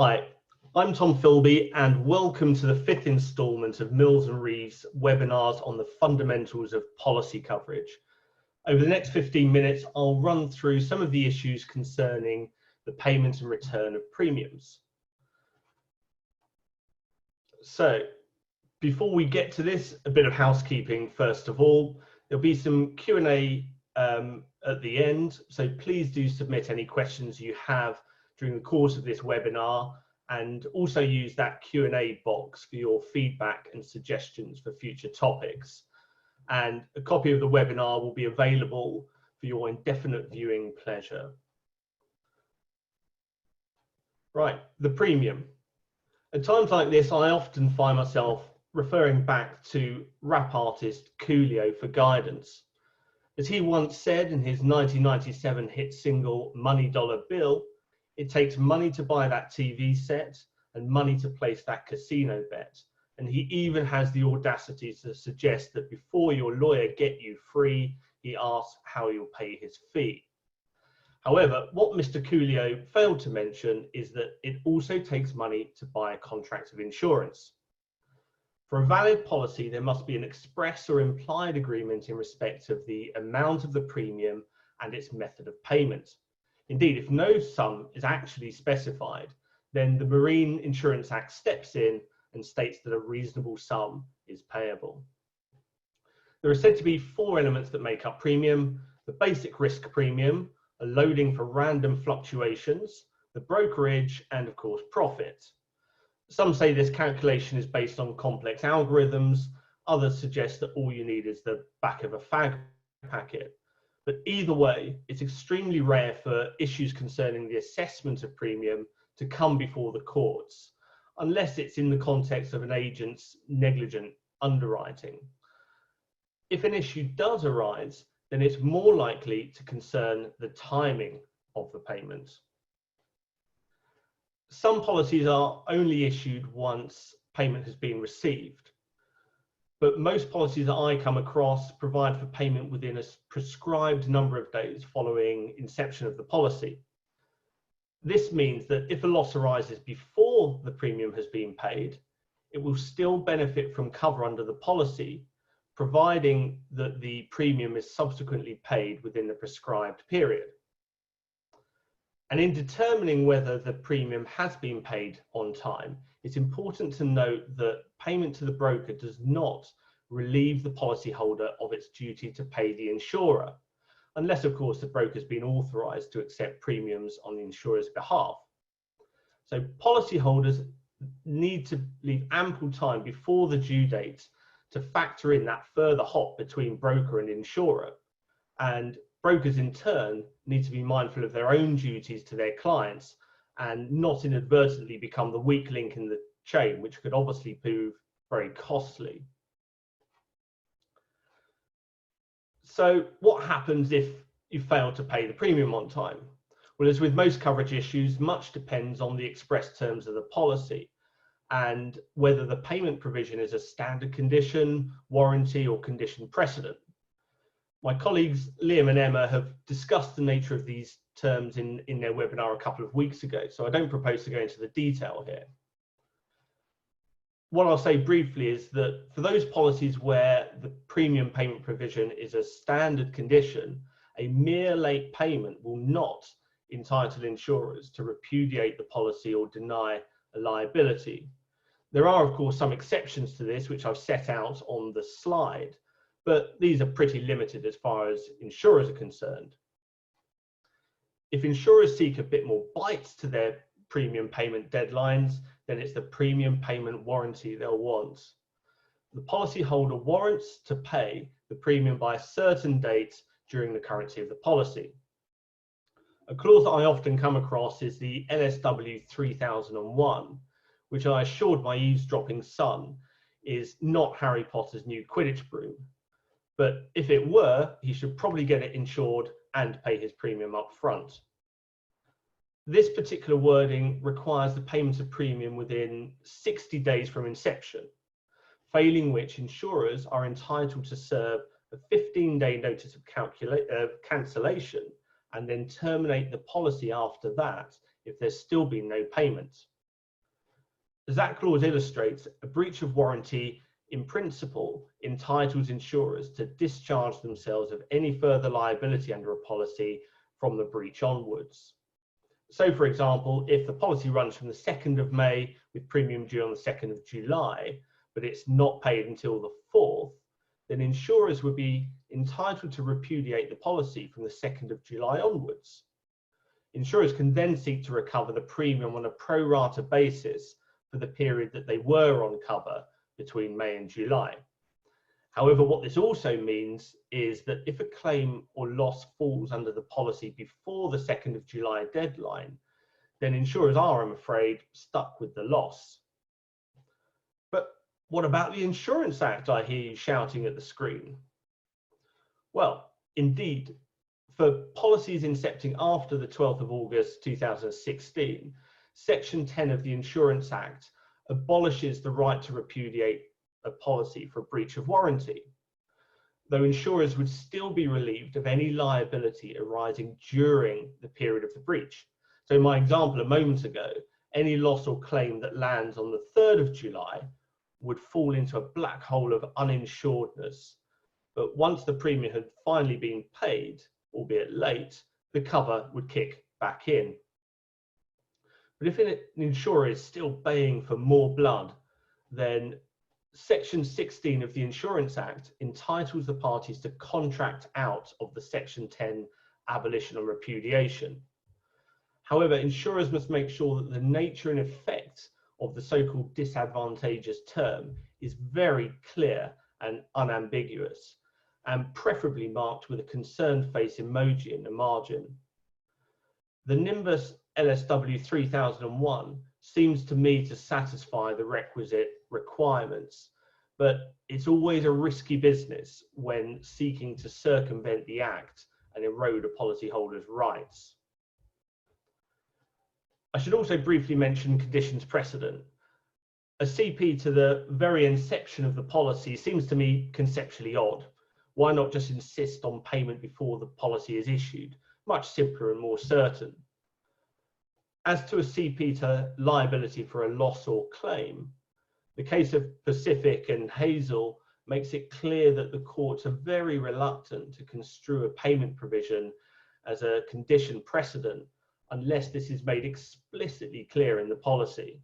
Hi, I'm Tom Filby and welcome to the fifth instalment of Mills and Reeve's webinars on the fundamentals of policy coverage. Over the next 15 minutes, I'll run through some of the issues concerning the payment and return of premiums. So, before we get to this, a bit of housekeeping first of all. There'll be some Q&A at the end, so please do submit any questions you have during the course of this webinar, and also use that Q&A box for your feedback and suggestions for future topics. And a copy of the webinar will be available for your indefinite viewing pleasure. Right, the premium. At times like this, I often find myself referring back to rap artist Coolio for guidance. As he once said in his 1997 hit single Money Dollar Bill, it takes money to buy that TV set and money to place that casino bet. And he even has the audacity to suggest that before your lawyer get you free, he asks how you'll pay his fee. However, what Mr. Coolio failed to mention is that it also takes money to buy a contract of insurance. For a valid policy, there must be an express or implied agreement in respect of the amount of the premium and its method of payment. Indeed, if no sum is actually specified, then the Marine Insurance Act steps in and states that a reasonable sum is payable. There are said to be four elements that make up premium: the basic risk premium, a loading for random fluctuations, the brokerage, and of course profit. Some say this calculation is based on complex algorithms. Others suggest that all you need is the back of a fag packet. But either way, it's extremely rare for issues concerning the assessment of premium to come before the courts, unless it's in the context of an agent's negligent underwriting. If an issue does arise, then it's more likely to concern the timing of the payment. Some policies are only issued once payment has been received, but most policies that I come across provide for payment within a prescribed number of days following inception of the policy. This means that if a loss arises before the premium has been paid, it will still benefit from cover under the policy, providing that the premium is subsequently paid within the prescribed period. And in determining whether the premium has been paid on time, it's important to note that payment to the broker does not relieve the policyholder of its duty to pay the insurer, unless of course the broker has been authorised to accept premiums on the insurer's behalf. So policyholders need to leave ample time before the due date to factor in that further hop between broker and insurer, and brokers in turn need to be mindful of their own duties to their clients and not inadvertently become the weak link in the chain, which could obviously prove very costly. So what happens if you fail to pay the premium on time? Well, as with most coverage issues, much depends on the express terms of the policy and whether the payment provision is a standard condition, warranty, or condition precedent. My colleagues Liam and Emma have discussed the nature of these terms in their webinar a couple of weeks ago, so I don't propose to go into the detail here. What I'll say briefly is that for those policies where the premium payment provision is a standard condition, a mere late payment will not entitle insurers to repudiate the policy or deny a liability. There are, of course, some exceptions to this, which I've set out on the slide, but these are pretty limited as far as insurers are concerned. If insurers seek a bit more bites to their premium payment deadlines, then it's the premium payment warranty they'll want. The policyholder warrants to pay the premium by a certain date during the currency of the policy. A clause that I often come across is the LSW 3001, which I assured my eavesdropping son is not Harry Potter's new Quidditch broom. But if it were, he should probably get it insured and pay his premium up front. This particular wording requires the payment of premium within 60 days from inception, failing which insurers are entitled to serve a 15-day notice of cancellation and then terminate the policy after that if there's still been no payment. As that clause illustrates, a breach of warranty in principle entitles insurers to discharge themselves of any further liability under a policy from the breach onwards. So, for example, if the policy runs from the 2nd of May with premium due on the 2nd of July, but it's not paid until the 4th, then insurers would be entitled to repudiate the policy from the 2nd of July onwards. Insurers can then seek to recover the premium on a pro rata basis for the period that they were on cover between May and July. However, what this also means is that if a claim or loss falls under the policy before the 2nd of July deadline, then insurers are, I'm afraid, stuck with the loss. But what about the Insurance Act, I hear you shouting at the screen? Well, indeed, for policies incepting after the 12th of August 2016, Section 10 of the Insurance Act abolishes the right to repudiate a policy for breach of warranty, though insurers would still be relieved of any liability arising during the period of the breach. So in my example a moment ago, any loss or claim that lands on the 3rd of July would fall into a black hole of uninsuredness. But once the premium had finally been paid, albeit late, the cover would kick back in. But if an insurer is still baying for more blood, then Section 16 of the Insurance Act entitles the parties to contract out of the Section 10 abolition or repudiation. However, insurers must make sure that the nature and effect of the so-called disadvantageous term is very clear and unambiguous, and preferably marked with a concerned face emoji in the margin. The Nimbus LSW 3001 seems to me to satisfy the requisite requirements, but it's always a risky business when seeking to circumvent the Act and erode a policyholder's rights. I should also briefly mention conditions precedent. A CP to the very inception of the policy seems to me conceptually odd. Why not just insist on payment before the policy is issued? Much simpler and more certain. As to a CP to liability for a loss or claim, the case of Pacific and Hazel makes it clear that the courts are very reluctant to construe a payment provision as a condition precedent unless this is made explicitly clear in the policy.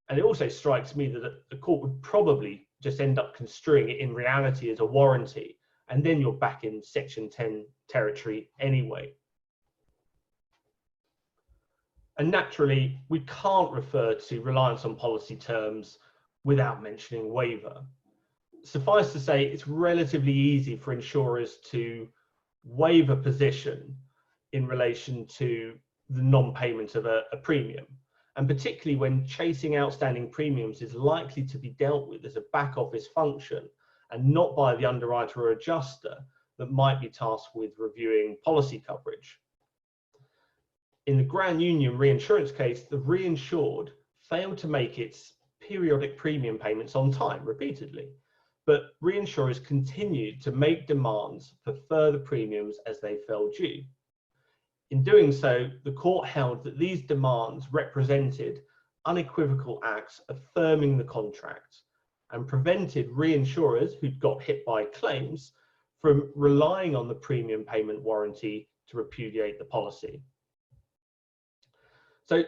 And it also strikes me that the court would probably just end up construing it in reality as a warranty, and then you're back in Section 10 territory anyway. And naturally, we can't refer to reliance on policy terms without mentioning waiver. Suffice to say, it's relatively easy for insurers to waive a position in relation to the non-payment of a premium, and particularly when chasing outstanding premiums is likely to be dealt with as a back office function and not by the underwriter or adjuster that might be tasked with reviewing policy coverage. In the Grand Union reinsurance case, the reinsured failed to make its periodic premium payments on time repeatedly, but reinsurers continued to make demands for further premiums as they fell due. In doing so, the court held that these demands represented unequivocal acts affirming the contract and prevented reinsurers who'd got hit by claims from relying on the premium payment warranty to repudiate the policy. So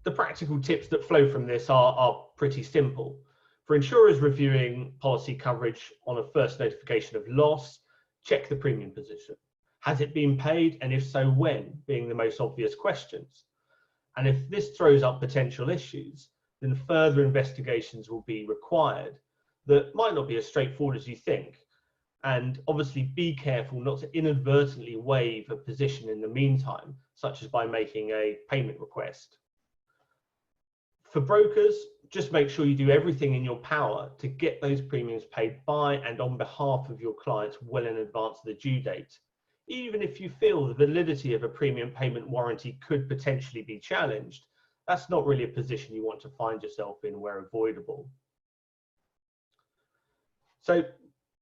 the practical tips that flow from this are pretty simple. For insurers reviewing policy coverage on a first notification of loss, check the premium position. Has it been paid, and if so, when, being the most obvious questions? And if this throws up potential issues, then further investigations will be required that might not be as straightforward as you think. And obviously be careful not to inadvertently waive a position in the meantime, such as by making a payment request. For brokers, just make sure you do everything in your power to get those premiums paid by and on behalf of your clients well in advance of the due date. Even if you feel the validity of a premium payment warranty could potentially be challenged, that's not really a position you want to find yourself in where avoidable. So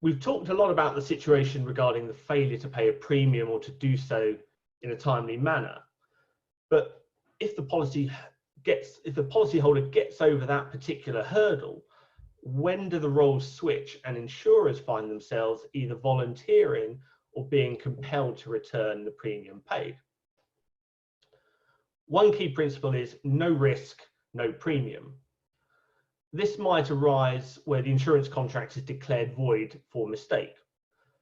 we've talked a lot about the situation regarding the failure to pay a premium or to do so in a timely manner. But if the policy if the policyholder gets over that particular hurdle, when do the roles switch and insurers find themselves either volunteering or being compelled to return the premium paid? One key principle is no risk, no premium. This might arise where the insurance contract is declared void for mistake.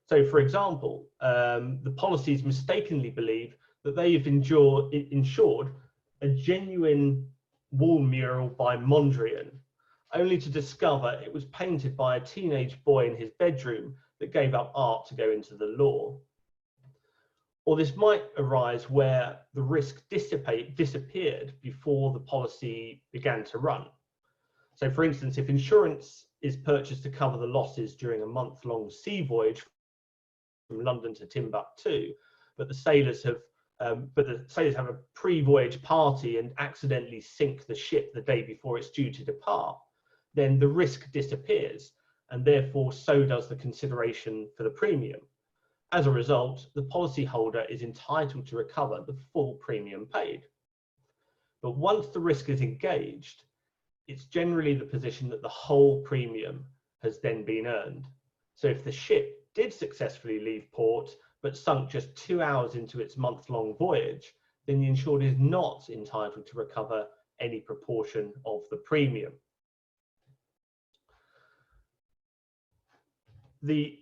So, for example, the policies mistakenly believe that they have insured a genuine wall mural by Mondrian, only to discover it was painted by a teenage boy in his bedroom that gave up art to go into the law. Or this might arise where the risk disappeared before the policy began to run. So, for instance, if insurance is purchased to cover the losses during a month-long sea voyage from London to Timbuktu, but the sailors have a pre-voyage party and accidentally sink the ship the day before it's due to depart, then the risk disappears, and therefore so does the consideration for the premium. As a result, the policyholder is entitled to recover the full premium paid. But once the risk is engaged, it's generally the position that the whole premium has then been earned. So if the ship did successfully leave port, but sunk just 2 hours into its month-long voyage, then the insured is not entitled to recover any proportion of the premium. It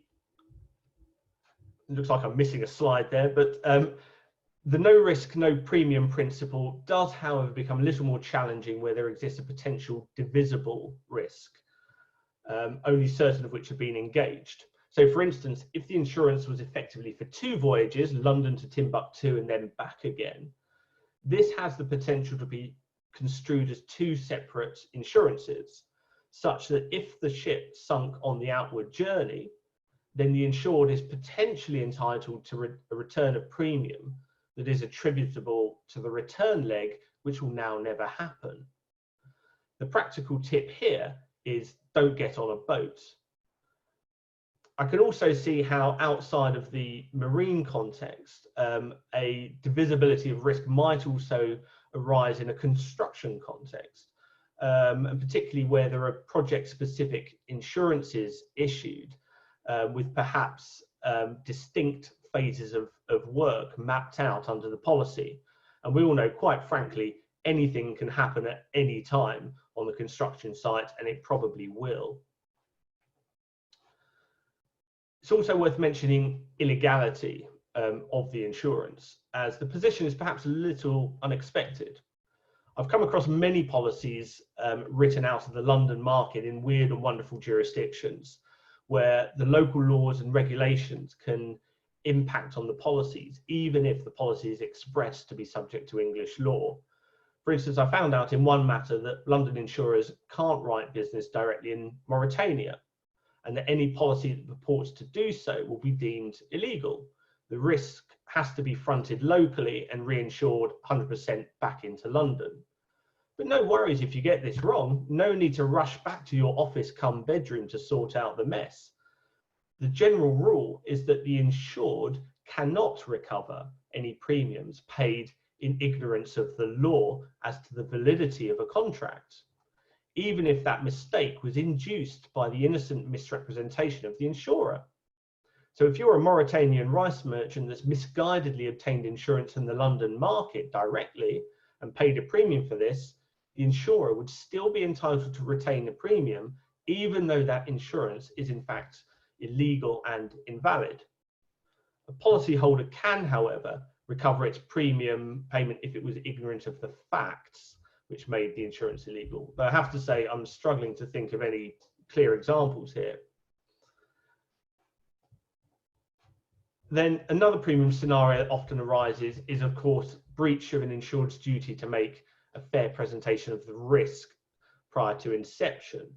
looks like I'm missing a slide there, but the no risk, no premium principle does, however, become a little more challenging where there exists a potential divisible risk, only certain of which have been engaged. So, for instance, if the insurance was effectively for 2 voyages, London to Timbuktu and then back again, this has the potential to be construed as 2 separate insurances, such that if the ship sunk on the outward journey, then the insured is potentially entitled to a return of premium that is attributable to the return leg, which will now never happen. The practical tip here is don't get on a boat. I can also see how outside of the marine context, a divisibility of risk might also arise in a construction context, and particularly where there are project-specific insurances issued with perhaps distinct phases of work mapped out under the policy. And we all know, quite frankly, anything can happen at any time on the construction site, and it probably will. It's also worth mentioning illegality of the insurance, as the position is perhaps a little unexpected. I've come across many policies written out of the London market in weird and wonderful jurisdictions, where the local laws and regulations can impact on the policies, even if the policy is expressed to be subject to English law. For instance, I found out in one matter that London insurers can't write business directly in Mauritania, and that any policy that purports to do so will be deemed illegal. The risk has to be fronted locally and reinsured 100% back into London. But no worries if you get this wrong. No need to rush back to your office cum bedroom to sort out the mess. The general rule is that the insured cannot recover any premiums paid in ignorance of the law as to the validity of a contract, even if that mistake was induced by the innocent misrepresentation of the insurer. So if you're a Mauritanian rice merchant that's misguidedly obtained insurance in the London market directly and paid a premium for this, the insurer would still be entitled to retain the premium, even though that insurance is in fact illegal and invalid. A policyholder can, however, recover its premium payment if it was ignorant of the facts which made the insurance illegal. But I have to say, I'm struggling to think of any clear examples here. Then another premium scenario that often arises is, of course, breach of an insured's duty to make a fair presentation of the risk prior to inception.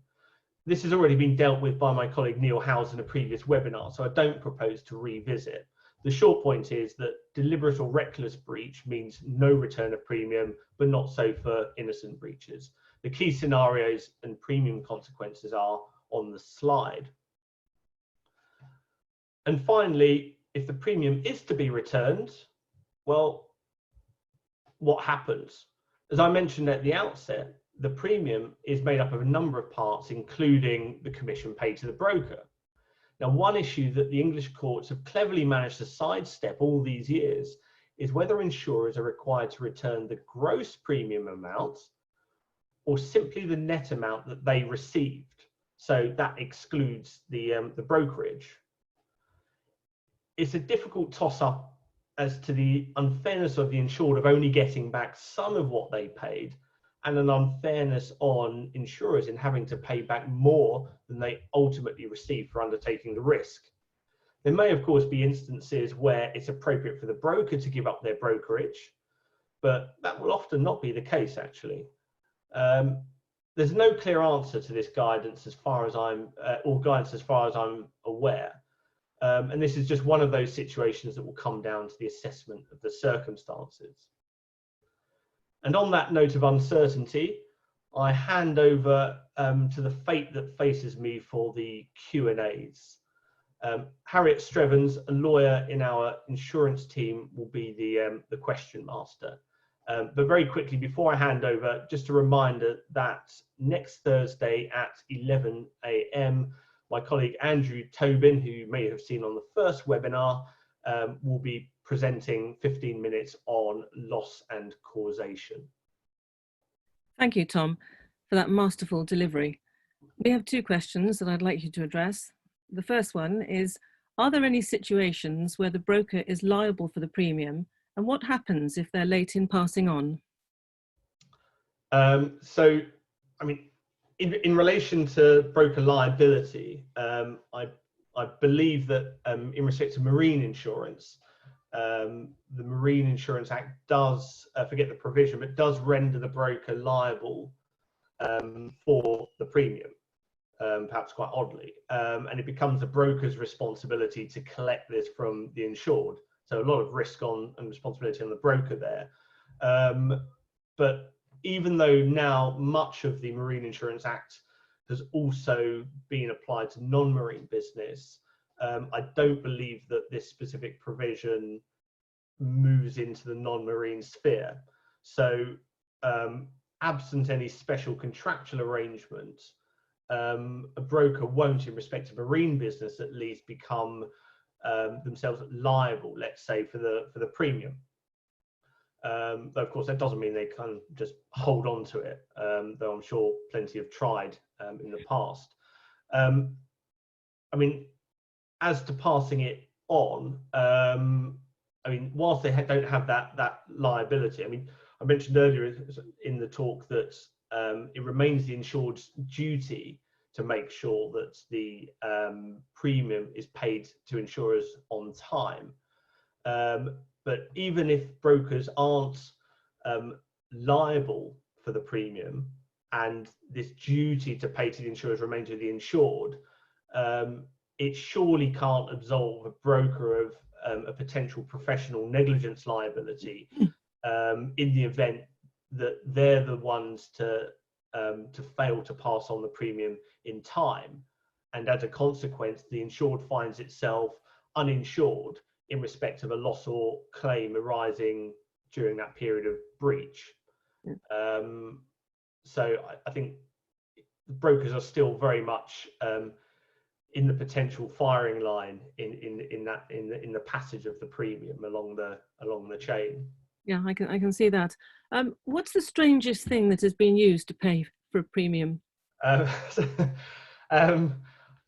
This has already been dealt with by my colleague Neil Howes in a previous webinar, so I don't propose to revisit. The short point is that deliberate or reckless breach means no return of premium, but not so for innocent breaches. The key scenarios and premium consequences are on the slide. And finally, if the premium is to be returned, well, what happens? As I mentioned at the outset, the premium is made up of a number of parts, including the commission paid to the broker. Now, one issue that the English courts have cleverly managed to sidestep all these years is whether insurers are required to return the gross premium amount or simply the net amount that they received. So that excludes the brokerage. It's a difficult toss-up as to the unfairness of the insured of only getting back some of what they paid, and an unfairness on insurers in having to pay back more than they ultimately receive for undertaking the risk. There may, of course, be instances where it's appropriate for the broker to give up their brokerage, but that will often not be the case, actually. There's no clear answer to this guidance as far as I'm aware. And this is just one of those situations that will come down to the assessment of the circumstances. And on that note of uncertainty, I hand over to the fate that faces me for the Q&As. Harriet Strevens, a lawyer in our insurance team, will be the question master. But very quickly, before I hand over, just a reminder that next Thursday at 11 AM, my colleague Andrew Tobin, who you may have seen on the first webinar, will be presenting 15 minutes on loss and causation. Thank you, Tom, for that masterful delivery. We have two questions that I'd like you to address. The first one is, are there any situations where the broker is liable for the premium, and what happens if they're late in passing on? So, I mean, in relation to broker liability, I believe that in respect to marine insurance, the Marine Insurance Act does, forget the provision, but does render the broker liable for the premium, perhaps quite oddly. And it becomes the broker's responsibility to collect this from the insured. So a lot of risk and responsibility on the broker there. But even though now much of the Marine Insurance Act has also been applied to non-marine business, I don't believe that this specific provision moves into the non-marine sphere. So absent any special contractual arrangement, a broker won't, in respect to marine business at least, become themselves liable, let's say, for the premium. Though of course that doesn't mean they can just hold on to it, though I'm sure plenty have tried in the past. I mean, as to passing it on, I mean, whilst they don't have that liability, I mean, I mentioned earlier in the talk that it remains the insured's duty to make sure that the premium is paid to insurers on time. But even if brokers aren't liable for the premium, and this duty to pay to the insurers remains with the insured, it surely can't absolve a broker of a potential professional negligence liability in the event that they're the ones to fail to pass on the premium in time, and as a consequence the insured finds itself uninsured in respect of a loss or claim arising during that period of breach. So I think brokers are still very much in the potential firing line in the passage of the premium along the chain. Yeah, I can see that. What's the strangest thing that has been used to pay for a premium?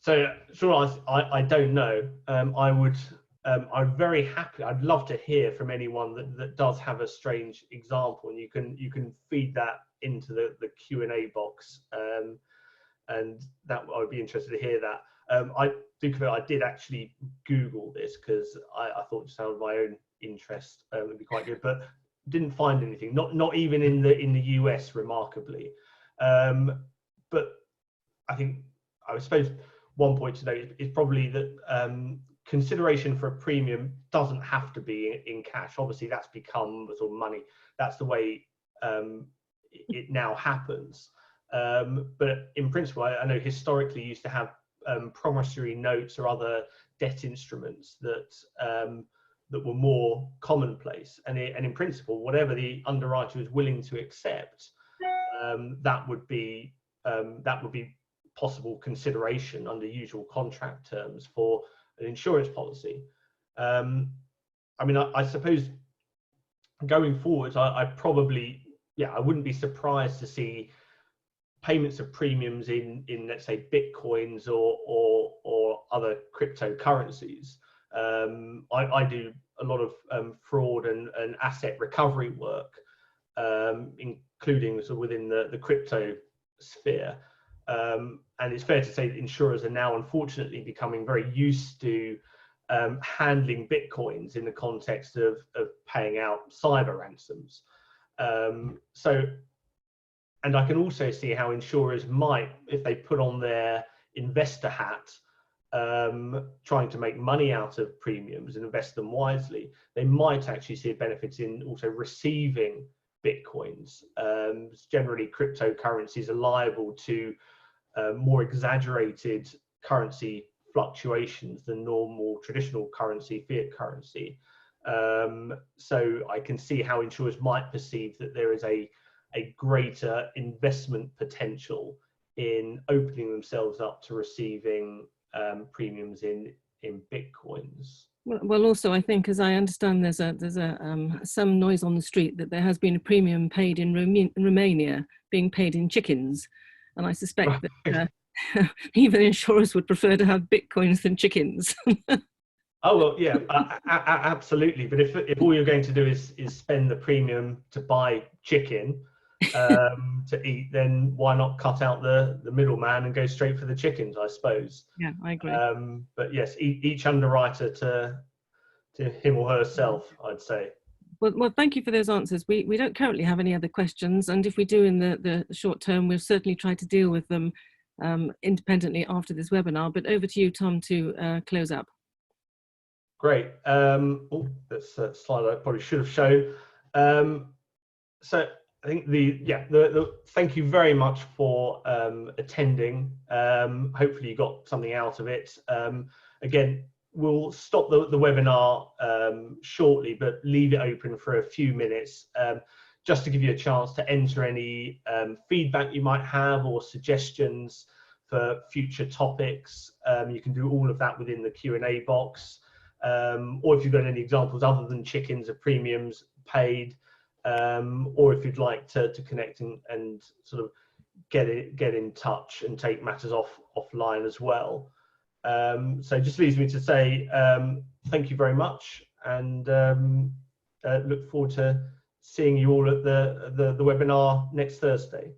So sure, I don't know. I'm very happy. I'd love to hear from anyone that does have a strange example, and you can feed that into the Q&A box, and that I would be interested to hear that. I think of it, I did actually Google this because I thought, just out of my own interest, it would be quite good, but didn't find anything. Not even in the US, remarkably. But I suppose one point to note is probably that consideration for a premium doesn't have to be in cash. Obviously, that's become sort of money. That's the way it now happens. But in principle, I know historically you used to have promissory notes or other debt instruments that that were more commonplace, and in principle, whatever the underwriter is willing to accept, that would be possible consideration under usual contract terms for an insurance policy. I mean, I suppose going forward, I probably, I wouldn't be surprised to see payments of premiums in let's say Bitcoins or other cryptocurrencies. I do a lot of fraud and asset recovery work, including sort of within the crypto sphere. And it's fair to say that insurers are now unfortunately becoming very used to handling Bitcoins in the context of paying out cyber ransoms. And I can also see how insurers might, if they put on their investor hat, trying to make money out of premiums and invest them wisely, they might actually see a benefit in also receiving Bitcoins. Generally, cryptocurrencies are liable to more exaggerated currency fluctuations than normal traditional currency, fiat currency. So I can see how insurers might perceive that there is a greater investment potential in opening themselves up to receiving premiums in Bitcoins. Well, also, I think, as I understand, there's some noise on the street that there has been a premium paid in Romania being paid in chickens, and I suspect that even insurers would prefer to have Bitcoins than chickens. Oh well, yeah, absolutely. But if all you're going to do is spend the premium to buy chicken to eat, then why not cut out the middleman and go straight for the chickens, I suppose. Yeah, I agree. But yes, each underwriter to him or herself, I'd say. Well, thank you for those answers. We don't currently have any other questions, and if we do in the short term, we'll certainly try to deal with them independently after this webinar. But over to you, Tom, to close up. Great. That's a slide I probably should have shown. So I think thank you very much for attending. Hopefully you got something out of it. Again, we'll stop the webinar shortly, but leave it open for a few minutes just to give you a chance to enter any feedback you might have or suggestions for future topics. You can do all of that within the Q&A box. Or if you've got any examples other than chickens of premiums paid, or if you'd like to connect and sort of get in touch and take matters offline as well. So just leaves me to say thank you very much, and look forward to seeing you all at the webinar next Thursday.